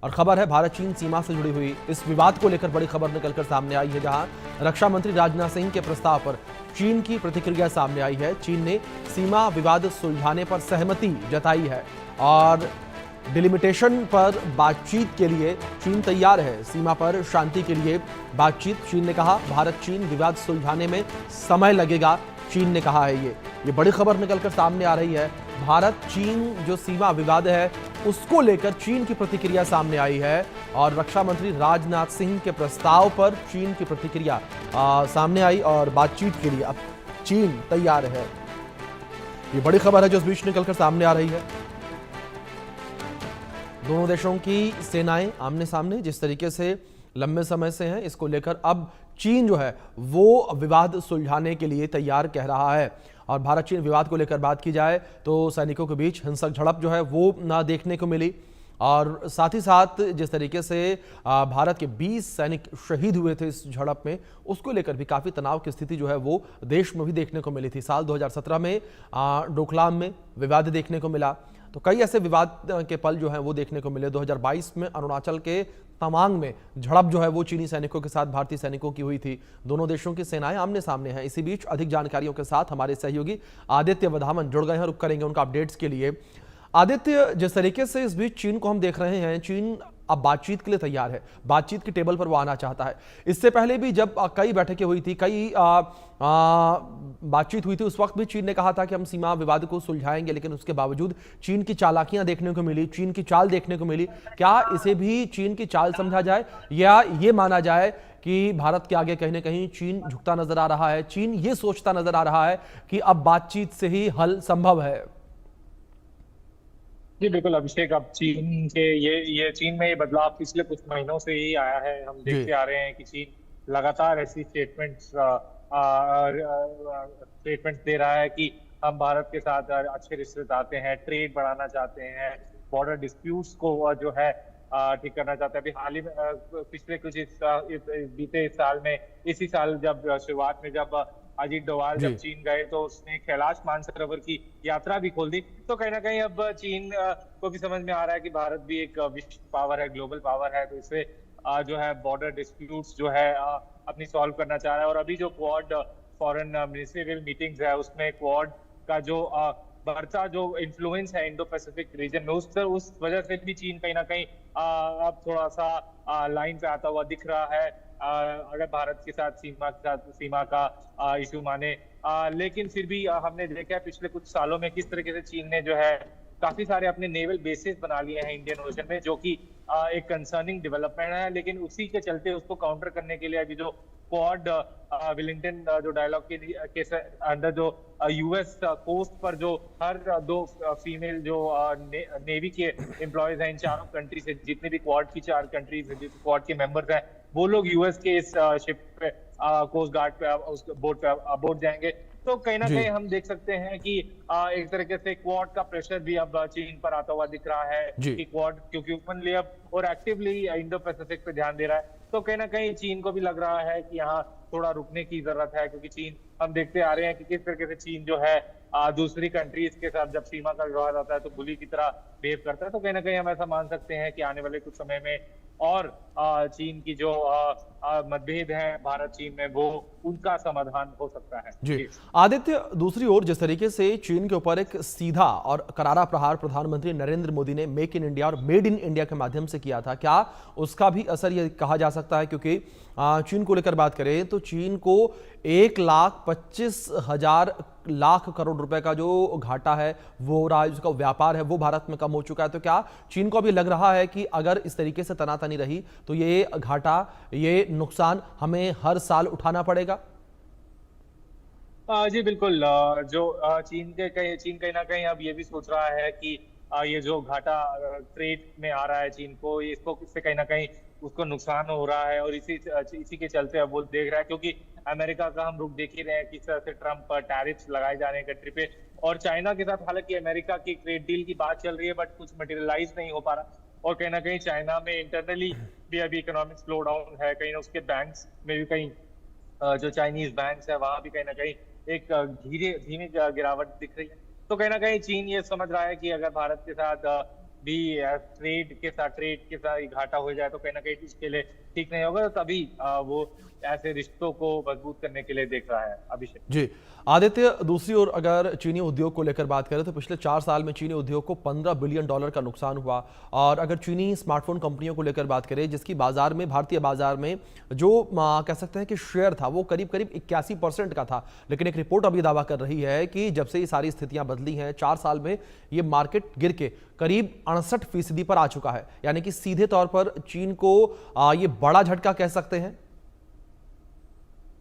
और खबर है भारत चीन सीमा से जुड़ी हुई। इस विवाद को लेकर बड़ी खबर निकलकर सामने आई है, जहां रक्षा मंत्री राजनाथ सिंह के प्रस्ताव पर चीन की प्रतिक्रिया सामने आई है। चीन ने सीमा विवाद सुलझाने पर सहमति जताई है और डिलिमिटेशन पर बातचीत के लिए चीन तैयार है। सीमा पर शांति के लिए बातचीत, चीन ने कहा। भारत चीन विवाद सुलझाने में समय लगेगा, चीन ने कहा है। ये बड़ी खबर निकलकर सामने आ रही है। भारत चीन जो सीमा विवाद है उसको लेकर चीन की प्रतिक्रिया सामने आई है और रक्षा मंत्री राजनाथ सिंह के प्रस्ताव पर चीन की प्रतिक्रिया सामने आई और बातचीत के लिए अब चीन तैयार है। ये बड़ी खबर है जो इस बीच निकलकर सामने आ रही है। दोनों देशों की सेनाएं आमने सामने जिस तरीके से लंबे समय से हैं, इसको लेकर अब चीन जो है वो विवाद सुलझाने के लिए तैयार कह रहा है। और भारत चीन विवाद को लेकर बात की जाए तो सैनिकों के बीच हिंसक झड़प जो है वो ना देखने को मिली और साथ ही साथ जिस तरीके से भारत के 20 सैनिक शहीद हुए थे इस झड़प में, उसको लेकर भी काफ़ी तनाव की स्थिति जो है वो देश में भी देखने को मिली थी। साल 2017 में डोकलाम में विवाद देखने को मिला, तो कई ऐसे विवाद के पल जो हैं वो देखने को मिले। 2022 में अरुणाचल के तवांग में झड़प जो है वो चीनी सैनिकों के साथ भारतीय सैनिकों की हुई थी। दोनों देशों की सेनाएं आमने सामने हैं। इसी बीच अधिक जानकारियों के साथ हमारे सहयोगी आदित्य वधावन जुड़ गए हैं, रुक करेंगे उनका अपडेट्स के लिए। आदित्य, जिस तरीके से इस बीच चीन को हम देख रहे हैं, चीन अब बातचीत के लिए तैयार है, बातचीत की टेबल पर वो आना चाहता है। इससे पहले भी जब कई बैठकें हुई थी, कई बातचीत हुई थी, उस वक्त भी चीन ने कहा था कि हम सीमा विवाद को सुलझाएंगे, लेकिन उसके बावजूद चीन की चालाकियां देखने को मिली, चीन की चाल देखने को मिली। क्या इसे भी चीन की चाल समझा जाए या ये माना जाए कि भारत के आगे कहीं ना कहीं चीन झुकता नजर आ रहा है, चीन ये सोचता नजर आ रहा है कि अब बातचीत से ही हल संभव है? जी बिल्कुल अभिषेक, अब चीन के ये चीन में ये बदलाव पिछले कुछ महीनों से ही आया है। हम जी। देखते आ रहे हैं कि चीन लगातार ऐसी स्टेटमेंट्स दे रहा है कि हम भारत के साथ अच्छे रिश्ते चाहते हैं, ट्रेड बढ़ाना चाहते हैं, बॉर्डर डिस्प्यूट्स को जो है ठीक करना चाहते हैं। अभी हाल ही में पिछले कुछ बीते इस साल में, इसी साल जब शुरुआत में जब अजीत डोभाल जब जी। चीन गए तो उसने कैलाश मानसरोवर की यात्रा भी खोल दी। तो कहीं ना कहीं अब चीन को भी समझ में आ रहा है कि भारत भी एक विश्व पावर है, ग्लोबल पावर है, तो इससे जो है बॉर्डर डिस्प्यूट्स जो है अपनी सॉल्व करना चाह रहा है। और अभी जो क्वाड फॉरेन मिनिस्ट्रियल मीटिंग्स है उसमें क्वाड का जो बढ़ता जो इन्फ्लुएंस है इंडो पैसिफिक रीजन में, उस वजह से भी चीन कहीं ना कहीं अब थोड़ा सा लाइन पे आता हुआ दिख रहा है। अगर भारत के साथ सीमा का इशू माने, लेकिन फिर भी हमने देखा है पिछले कुछ सालों में किस तरीके से चीन ने जो है काफी सारे अपने नेवल बेसिस बना लिए हैं इंडियन ओशन में, जो कि एक कंसर्निंग डेवलपमेंट है। लेकिन उसी के चलते उसको काउंटर करने के लिए अभी जो क्वाड विलिंगटन जो डायलॉग के अंदर जो यूएस कोस्ट पर जो हर दो फीमेल जो नेवी के एम्प्लॉयज हैं इन चारों कंट्री से, जितने भी क्वाड की 4 कंट्रीज क्वाड के मेंबर्स हैं, वो लोग यूएस के इस शिप पे कोस्ट गार्ड पे उस बोट पे बोट जाएंगे। तो कहीं ना जी। कहीं हम देख सकते हैं कि एक तरीके से क्वाड का प्रेशर भी अब चीन पर आता हुआ दिख रहा है जी। कि क्वाड क्योंकि ओपनली अब और एक्टिवली इंडो पैसिफिक पे ध्यान दे रहा है। तो कहीं ना कहीं चीन को भी लग रहा है कि यहाँ थोड़ा रुकने की जरूरत है, क्योंकि चीन हम देखते आ रहे हैं कि किस तरीके से चीन जो है दूसरी कंट्रीज के साथ जब सीमा का विवाद आता है तो बुली की तरह बिहेव करता है। तो कहीं ना कहीं हम ऐसा मान सकते हैं कि आने वाले कुछ समय में और चीन की जो मतभेद हैं भारत चीन में, वो उनका समाधान हो सकता है। जी। जी आदित्य, दूसरी ओर जिस तरीके से चीन के ऊपर एक सीधा और करारा प्रहार प्रधानमंत्री नरेंद्र मोदी ने मेक इन इंडिया और मेड इन इंडिया के माध्यम से किया था, क्या उसका भी असर ये कहा जा सकता है? क्योंकि चीन को लेकर बात करें तो चीन को 1,25,000 लाख करोड़ रुपए का जो घाटा है वो रहा, उसका व्यापार है वो भारत में कम हो चुका है। तो क्या चीन को अभी लग रहा है कि अगर इस तरीके से तनातनी रही तो ये घाटा, ये नुकसान हमें हर साल उठाना पड़ेगा? जी बिल्कुल, चीन कहीं ना कहीं अब ये भी सोच रहा है कि ये जो घाटा ट्रेड में आ रहा है चीन को, इसको इससे कहीं ना कहीं उसको नुकसान हो रहा है। और इसी के चलते अब वो देख रहा है, क्योंकि अमेरिका का हम रुख देख ही रहे हैं किस तरह से ट्रम्प पर टैरिफ्स लगाए जा रहे हैं कंट्री पे। और चाइना के साथ हालांकि अमेरिका की ट्रेड डील की बात चल रही है, बट कुछ मटेरियलाइज नहीं हो पा रहा। और कहीं ना कहीं चाइना में इंटरनली भी अभी इकोनॉमिक स्लो डाउन है, कहीं उसके बैंक्स में भी कहीं जो चाइनीज बैंक्स है वहां भी कहीं ना कहीं एक धीमी गिरावट दिख रही है। तो कहीं ना कहीं चीन ये समझ रहा है कि अगर भारत के साथ भी ट्रेड के साथ घाटा हो जाए तो कहीं ना कहीं इसके लिए ठीक नहीं होगा, तो तभी वो ऐसे रिश्तों को मजबूत करने के लिए देख रहा है अभिषेक। जी आदित्य, दूसरी ओर अगर चीनी उद्योग को लेकर बात करें तो पिछले 4 साल में चीनी उद्योग को $15 बिलियन का नुकसान हुआ। और अगर चीनी स्मार्टफोन कंपनियों को लेकर बात करें, जिसकी बाजार में, भारतीय बाजार में जो कह सकते हैं कि शेयर था वो करीब करीब 81% का था, लेकिन एक रिपोर्ट अभी दावा कर रही है कि जब से ये सारी स्थितियां बदली हैं 4 साल में ये मार्केट गिर के करीब 68% पर आ चुका है। यानी कि सीधे तौर पर चीन को ये बड़ा झटका कह सकते हैं।